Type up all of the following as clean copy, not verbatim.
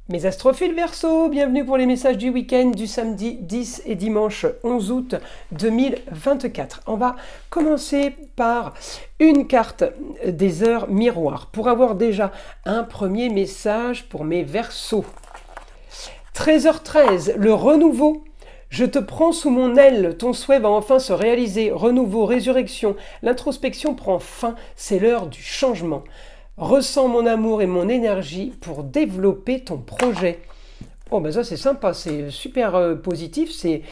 Mes astrophiles Verseau, bienvenue pour les messages du week-end du samedi 10 et dimanche 11 août 2024. On va commencer par une carte des heures miroirs pour avoir déjà un premier message pour mes Verseaux. 13h13, le renouveau. Je te prends sous mon aile, ton souhait va enfin se réaliser. Renouveau, résurrection, l'introspection prend fin, c'est l'heure du changement. Ressens mon amour et mon énergie pour développer ton projet. Bon, ben ça c'est sympa, c'est super positif, c'est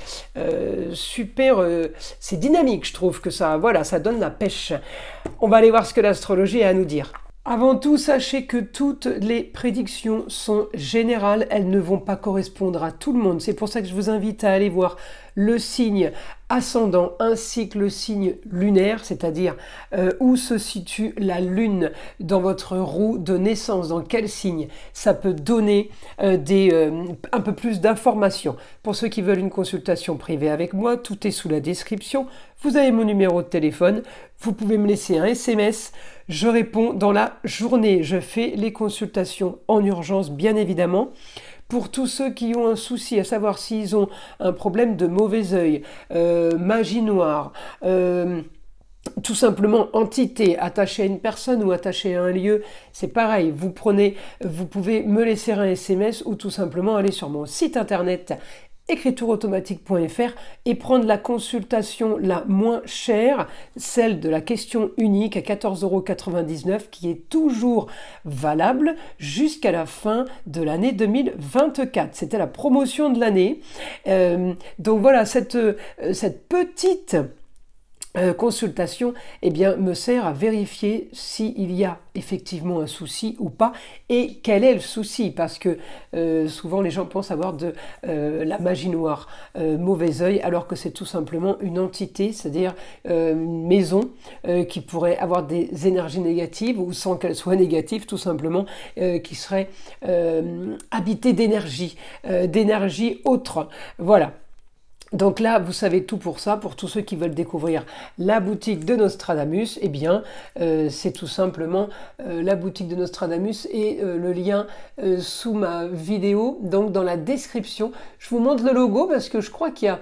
c'est dynamique, je trouve que ça, voilà, ça donne la pêche. On va aller voir ce que l'astrologie a à nous dire. Avant tout, sachez que toutes les prédictions sont générales, elles ne vont pas correspondre à tout le monde. C'est pour ça que je vous invite à aller voir le signe ascendant ainsi que le signe lunaire, c'est-à-dire où se situe la lune dans votre roue de naissance, dans quel signe. Ça peut donner un peu plus d'informations. Pour ceux qui veulent une consultation privée avec moi, tout est sous la description. Vous avez mon numéro de téléphone, vous pouvez me laisser un SMS, je réponds dans la journée. Je fais les consultations en urgence, bien évidemment. Pour tous ceux qui ont un souci, à savoir s'ils ont un problème de mauvais œil, magie noire, tout simplement entité attachée à une personne ou attachée à un lieu, c'est pareil, vous pouvez me laisser un SMS ou tout simplement aller sur mon site internet écritureautomatique.fr et prendre la consultation la moins chère, celle de la question unique à 14,99 € qui est toujours valable jusqu'à la fin de l'année 2024. C'était la promotion de l'année. Donc voilà, cette petite consultation me sert à vérifier s'il y a effectivement un souci ou pas et quel est le souci, parce que souvent les gens pensent avoir de la magie noire, mauvais œil, alors que c'est tout simplement une entité, c'est-à-dire une maison qui pourrait avoir des énergies négatives ou sans qu'elles soient négatives, tout simplement, qui serait habitée d'énergie autre. Voilà. Donc là, vous savez tout pour ça. Pour tous ceux qui veulent découvrir la boutique de Nostradamus, c'est tout simplement la boutique de Nostradamus et le lien sous ma vidéo, donc dans la description. Je vous montre le logo parce que je crois qu'il y a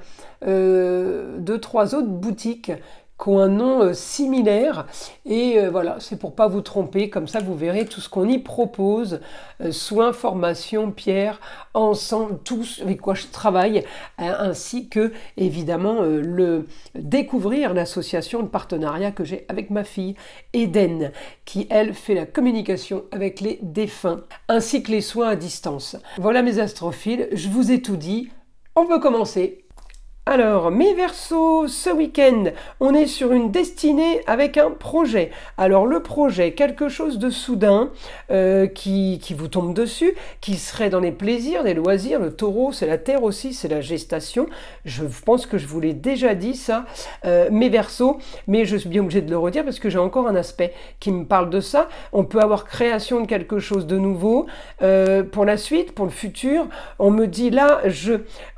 2-3 autres boutiques qui ont un nom similaire et voilà, c'est pour pas vous tromper, comme ça vous verrez tout ce qu'on y propose, soins, formation, pierre, ensemble, tout avec quoi je travaille, ainsi que évidemment découvrir l'association, le partenariat que j'ai avec ma fille Eden, qui elle fait la communication avec les défunts, ainsi que les soins à distance. Voilà mes astrophiles, je vous ai tout dit, on peut commencer. Alors, mes Verseaux, ce week-end, on est sur une destinée avec un projet. Alors, le projet, quelque chose de soudain qui vous tombe dessus, qui serait dans les plaisirs, les loisirs. Le taureau, c'est la terre aussi, c'est la gestation. Je pense que je vous l'ai déjà dit, ça, mes Verseaux, mais je suis bien obligée de le redire parce que j'ai encore un aspect qui me parle de ça. On peut avoir création de quelque chose de nouveau pour la suite, pour le futur. On me dit là,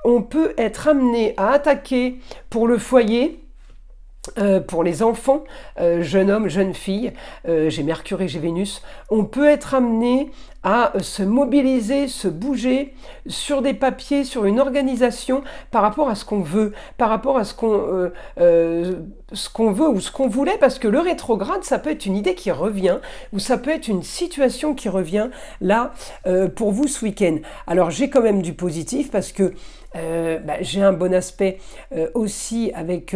on peut être amené à attaquer pour le foyer, pour les enfants, jeune homme, jeune fille, j'ai Mercure et j'ai Vénus, on peut être amené à se mobiliser, se bouger sur des papiers, sur une organisation par rapport à ce qu'on veut, par rapport à ce qu'on veut ou ce qu'on voulait, parce que le rétrograde, ça peut être une idée qui revient ou ça peut être une situation qui revient là pour vous ce week-end. Alors j'ai quand même du positif parce que j'ai un bon aspect aussi avec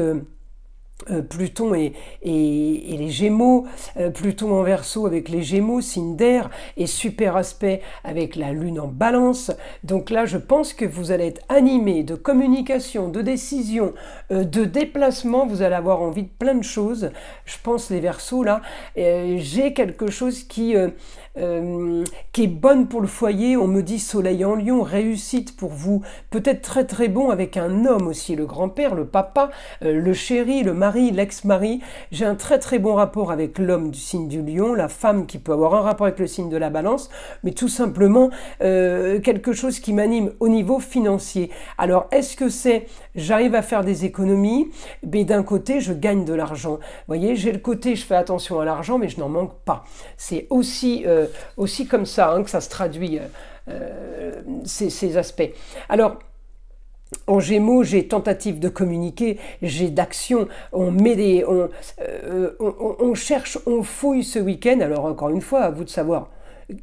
Pluton et les Gémeaux, Pluton en Verseau avec les Gémeaux, signe d'air, et super aspect avec la Lune en Balance. Donc là, je pense que vous allez être animé de communication, de décision, de déplacement. Vous allez avoir envie de plein de choses. Je pense les Verseaux là, j'ai quelque chose qui est bonne pour le foyer. On me dit Soleil en Lion, réussite pour vous, peut-être très très bon avec un homme aussi, le grand-père, le papa, le chéri, le mari, l'ex-mari. J'ai un très très bon rapport avec l'homme du signe du Lion, la femme qui peut avoir un rapport avec le signe de la Balance, mais tout simplement quelque chose qui m'anime au niveau financier. Alors est-ce que c'est j'arrive à faire des économies, mais d'un côté je gagne de l'argent. Vous voyez, j'ai le côté je fais attention à l'argent, mais je n'en manque pas. C'est aussi comme ça que ça se traduit ces aspects. Alors, en Gémeaux, j'ai tentative de communiquer, j'ai d'action, on cherche, on fouille ce week-end. Alors encore une fois, à vous de savoir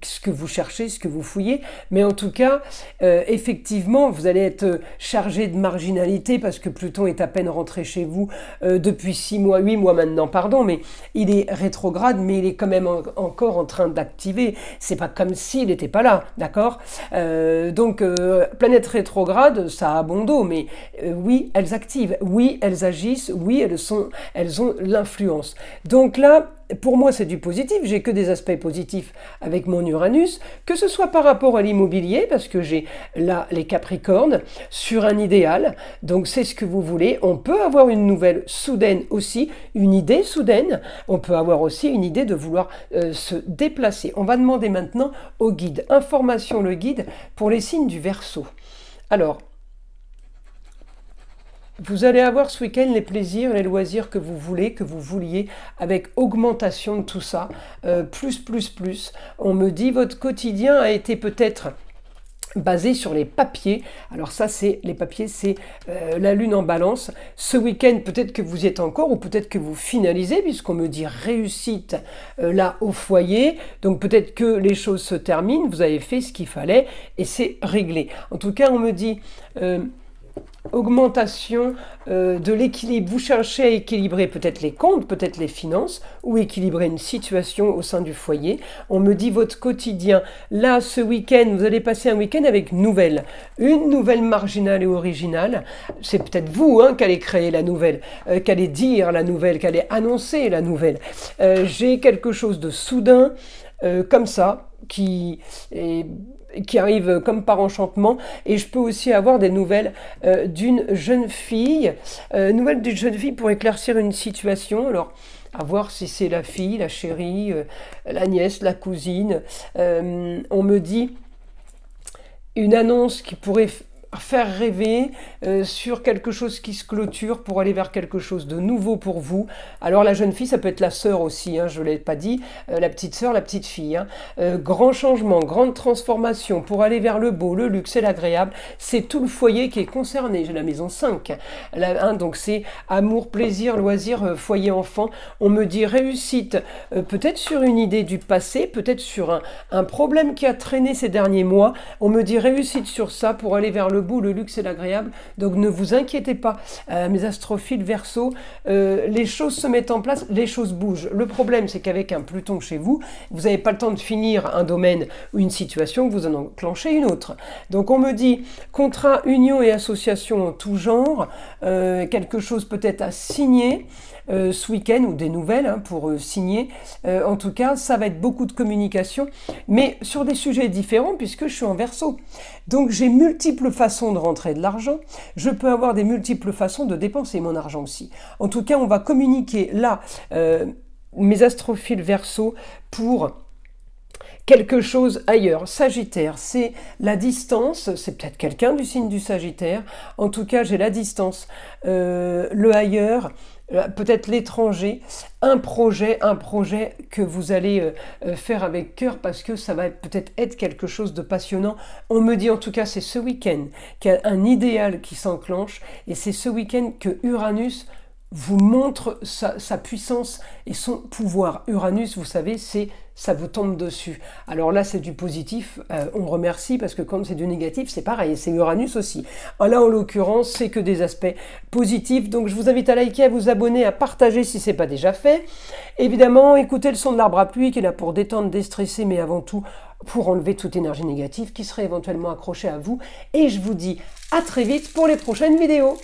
ce que vous cherchez, ce que vous fouillez, mais en tout cas, effectivement, vous allez être chargé de marginalité parce que Pluton est à peine rentré chez vous depuis 6 mois, 8 mois maintenant, pardon, mais il est rétrograde, mais il est quand même encore en train d'activer. C'est pas comme s'il n'était pas là, d'accord? Donc, planète rétrograde, ça a bon dos, mais oui, elles activent, oui, elles agissent, oui, elles ont l'influence. Donc là, pour moi, c'est du positif. J'ai que des aspects positifs avec mon Uranus, que ce soit par rapport à l'immobilier, parce que j'ai là les Capricornes, sur un idéal. Donc, c'est ce que vous voulez. On peut avoir une nouvelle soudaine aussi, une idée soudaine. On peut avoir aussi une idée de vouloir se déplacer. On va demander maintenant au guide. Information, le guide pour les signes du Verseau. Alors, vous allez avoir ce week-end les plaisirs, les loisirs que vous voulez, que vous vouliez, avec augmentation de tout ça, plus. On me dit, votre quotidien a été peut-être basé sur les papiers. Alors ça, c'est les papiers, c'est la lune en balance. Ce week-end, peut-être que vous y êtes encore, ou peut-être que vous finalisez, puisqu'on me dit réussite là au foyer. Donc peut-être que les choses se terminent, vous avez fait ce qu'il fallait, et c'est réglé. En tout cas, on me dit... augmentation de l'équilibre. Vous cherchez à équilibrer peut-être les comptes, peut-être les finances, ou équilibrer une situation au sein du foyer. On me dit votre quotidien. Là, ce week-end, vous allez passer un week-end avec une nouvelle marginale et originale. C'est peut-être vous qui allez créer la nouvelle, qui allez dire la nouvelle, qui allez annoncer la nouvelle. J'ai quelque chose de soudain, comme ça, qui arrive comme par enchantement, et je peux aussi avoir des nouvelles d'une jeune fille, pour éclaircir une situation. Alors, à voir si c'est la fille, la chérie, la nièce, la cousine. On me dit une annonce qui pourrait faire rêver sur quelque chose qui se clôture pour aller vers quelque chose de nouveau pour vous. Alors la jeune fille, ça peut être la sœur aussi, je ne l'ai pas dit, la petite sœur, la petite fille. Grand changement, grande transformation pour aller vers le beau, le luxe et l'agréable. C'est tout le foyer qui est concerné. J'ai la maison 5. Donc c'est amour, plaisir, loisir, foyer, enfant. On me dit réussite, peut-être sur une idée du passé, peut-être sur un problème qui a traîné ces derniers mois. On me dit réussite sur ça pour aller vers le beau, le luxe et l'agréable. Donc ne vous inquiétez pas, mes astrophiles Verseau, les choses se mettent en place, les choses bougent. Le problème, c'est qu'avec un Pluton chez vous, vous n'avez pas le temps de finir un domaine ou une situation, vous en enclenchez une autre. Donc on me dit contrat, union et association en tout genre, quelque chose peut-être à signer ce week-end, ou des nouvelles pour signer. En tout cas, ça va être beaucoup de communication, mais sur des sujets différents, puisque je suis en Verseau. Donc j'ai multiples façons de rentrer de l'argent, je peux avoir des multiples façons de dépenser mon argent aussi. En tout cas, on va communiquer là, mes astrophiles Verseau, pour quelque chose ailleurs. Sagittaire, c'est la distance, c'est peut-être quelqu'un du signe du Sagittaire. En tout cas, j'ai la distance, le ailleurs, peut-être l'étranger, un projet que vous allez faire avec cœur, parce que ça va peut-être être quelque chose de passionnant. On me dit en tout cas, c'est ce week-end qu'il y a un idéal qui s'enclenche, et c'est ce week-end que Uranus vous montre sa puissance et son pouvoir. Uranus, vous savez, ça vous tombe dessus. Alors là, c'est du positif, on remercie, parce que quand c'est du négatif, c'est pareil, c'est Uranus aussi. Là, en l'occurrence, c'est que des aspects positifs. Donc, je vous invite à liker, à vous abonner, à partager si ce n'est pas déjà fait. Évidemment, écoutez le son de l'arbre à pluie qui est là pour détendre, déstresser, mais avant tout, pour enlever toute énergie négative qui serait éventuellement accrochée à vous. Et je vous dis à très vite pour les prochaines vidéos.